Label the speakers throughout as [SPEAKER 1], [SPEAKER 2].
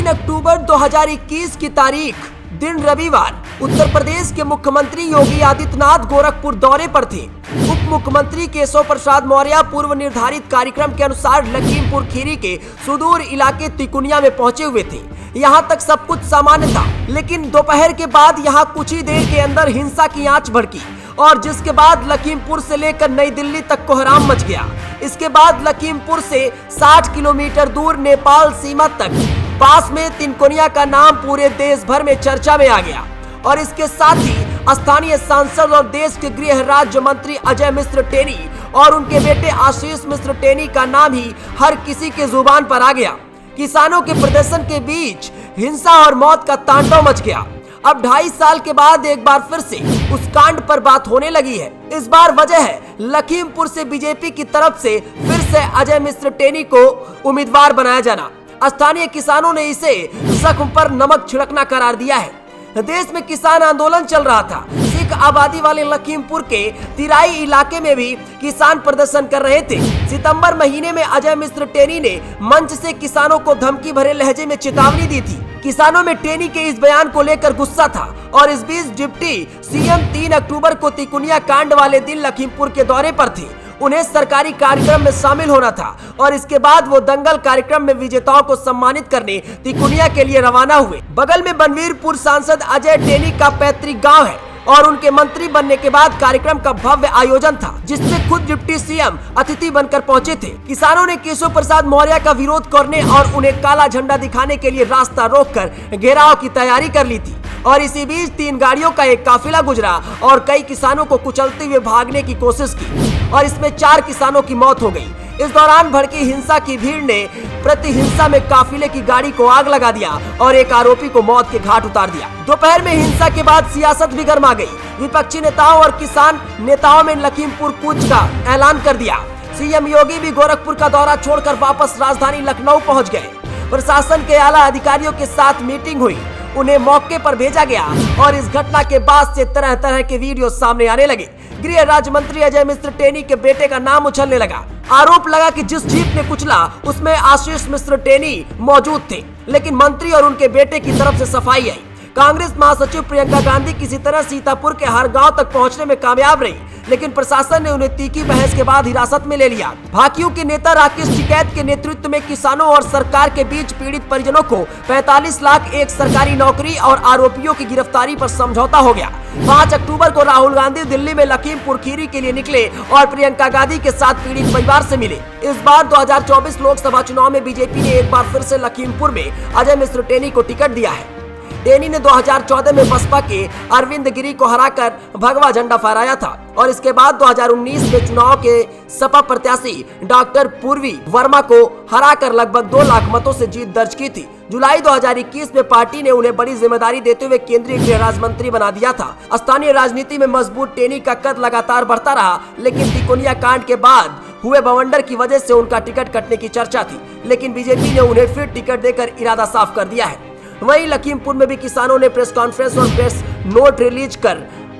[SPEAKER 1] 3 अक्टूबर 2021 की तारीख, दिन रविवार, उत्तर प्रदेश के मुख्यमंत्री योगी आदित्यनाथ गोरखपुर दौरे पर थे। उप मुख्यमंत्री केशव प्रसाद मौर्य पूर्व निर्धारित कार्यक्रम के अनुसार लखीमपुर खीरी के सुदूर इलाके तिकुनिया में पहुंचे हुए थे। यहां तक सब कुछ सामान्य था, लेकिन दोपहर के बाद यहां कुछ ही देर के अंदर हिंसा की आंच भड़की और जिसके बाद लखीमपुर से लेकर नई दिल्ली तक कोहराम मच गया। इसके बाद लखीमपुर से 60 किलोमीटर दूर नेपाल सीमा तक पास में तिनकोनिया का नाम पूरे देश भर में चर्चा में आ गया और इसके साथ ही स्थानीय सांसद और देश के गृह राज्य मंत्री अजय मिश्र टेनी और उनके बेटे आशीष मिश्र टेनी का नाम ही हर किसी के जुबान पर आ गया। किसानों के प्रदर्शन के बीच हिंसा और मौत का तांडव मच गया। अब 2.5 साल के बाद एक बार फिर से उस कांड पर बात होने लगी है। इस बार वजह है लखीमपुर से बीजेपी की तरफ से फिर से अजय मिश्र टेनी को उम्मीदवार बनाया जाना। स्थानीय किसानों ने इसे जख्म पर नमक छिड़कना करार दिया है। देश में किसान आंदोलन चल रहा था। सिख आबादी वाले लखीमपुर के तिराई इलाके में भी किसान प्रदर्शन कर रहे थे। सितंबर महीने में अजय मिश्र टेनी ने मंच से किसानों को धमकी भरे लहजे में चेतावनी दी थी। किसानों में टेनी के इस बयान को लेकर गुस्सा था और इस बीच डिप्टी सीएम 3 अक्टूबर को तिकुनिया कांड वाले दिन लखीमपुर के दौरे पर थे। उन्हें सरकारी कार्यक्रम में शामिल होना था और इसके बाद वो दंगल कार्यक्रम में विजेताओं को सम्मानित करने तिकुनिया के लिए रवाना हुए। बगल में बनवीरपुर सांसद अजय टेनी का पैतृक गांव है और उनके मंत्री बनने के बाद कार्यक्रम का भव्य आयोजन था, जिसमें खुद डिप्टी सीएम अतिथि बनकर पहुंचे थे। किसानों ने केशव प्रसाद मौर्य का विरोध करने और उन्हें काला झंडा दिखाने के लिए रास्ता रोककर घेराव की तैयारी कर ली थी और इसी बीच 3 गाड़ियों का एक काफिला गुजरा और कई किसानों को कुचलते हुए भागने की कोशिश की और इसमें 4 किसानों की मौत हो गई। इस दौरान भड़की हिंसा की भीड़ ने प्रतिहिंसा में काफिले की गाड़ी को आग लगा दिया और एक आरोपी को मौत के घाट उतार दिया। दोपहर में हिंसा के बाद सियासत भी गर्मा गई। विपक्षी नेताओं और किसान नेताओं में लखीमपुर कूच का ऐलान कर दिया। सीएम योगी भी गोरखपुर का दौरा छोड़कर वापस राजधानी लखनऊ पहुंच गए। प्रशासन के आला अधिकारियों के साथ मीटिंग हुई, उन्हें मौके पर भेजा गया और इस घटना के बाद से तरह तरह के वीडियो सामने आने लगे। गृह राज्य मंत्री अजय मिश्र टेनी के बेटे का नाम उछलने लगा। आरोप लगा कि जिस जीप ने कुचला उसमें आशीष मिश्र टेनी मौजूद थे, लेकिन मंत्री और उनके बेटे की तरफ से सफाई आई। कांग्रेस महासचिव प्रियंका गांधी किसी तरह सीतापुर के हर गांव तक पहुंचने में कामयाब रही, लेकिन प्रशासन ने उन्हें तीखी बहस के बाद हिरासत में ले लिया। भाकियू के नेता राकेश टिकैत के नेतृत्व में किसानों और सरकार के बीच पीड़ित परिजनों को 45 लाख एक सरकारी नौकरी और आरोपियों की गिरफ्तारी पर समझौता हो गया। 5 अक्टूबर को राहुल गांधी दिल्ली में लखीमपुर खीरी के लिए निकले और प्रियंका गांधी के साथ पीड़ित परिवार से मिले। इस बार 2024 लोकसभा चुनाव में बीजेपी ने एक बार फिर से लखीमपुर में अजय मिश्र टेनी को टिकट दिया है। टेनी ने 2014 में बसपा के अरविंद गिरी को हराकर भगवा झंडा फहराया था और इसके बाद 2019 में चुनाव के सपा प्रत्याशी डॉक्टर पूर्वी वर्मा को हराकर लगभग 2 लाख मतों से जीत दर्ज की थी। जुलाई 2021 में पार्टी ने उन्हें बड़ी जिम्मेदारी देते हुए केंद्रीय गृह राज्य मंत्री बना दिया था। स्थानीय राजनीति में मजबूत टेनी का कद लगातार बढ़ता रहा, लेकिन तिकोनिया कांड के बाद हुए बवंडर की वजह से उनका टिकट कटने की चर्चा थी, लेकिन बीजेपी ने उन्हें फिर टिकट देकर इरादा साफ कर दिया है। वहीं लखीमपुर में भी किसानों ने प्रेस कॉन्फ्रेंस और प्रेस नोट रिलीज कर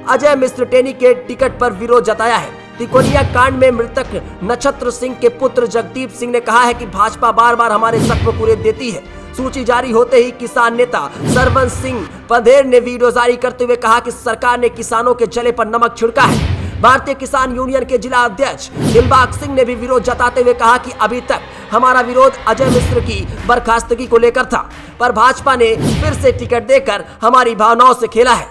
[SPEAKER 1] अजय मिश्र टेनी के टिकट पर विरोध जताया है। तिकोनिया कांड में मृतक नक्षत्र सिंह के पुत्र जगदीप सिंह ने कहा है कि भाजपा बार बार हमारे जख्म पूरे देती है। सूची जारी होते ही किसान नेता सरवंश सिंह पंधेर ने वीडियो जारी करते हुए कहा कि सरकार ने किसानों के जले पर नमक छिड़का है। भारतीय किसान यूनियन के जिला अध्यक्ष दिलबाग सिंह ने भी विरोध जताते हुए कहा कि अभी तक हमारा विरोध अजय मिश्र की बर्खास्तगी को लेकर था, पर भाजपा ने फिर से टिकट देकर हमारी भावनाओं से खेला है।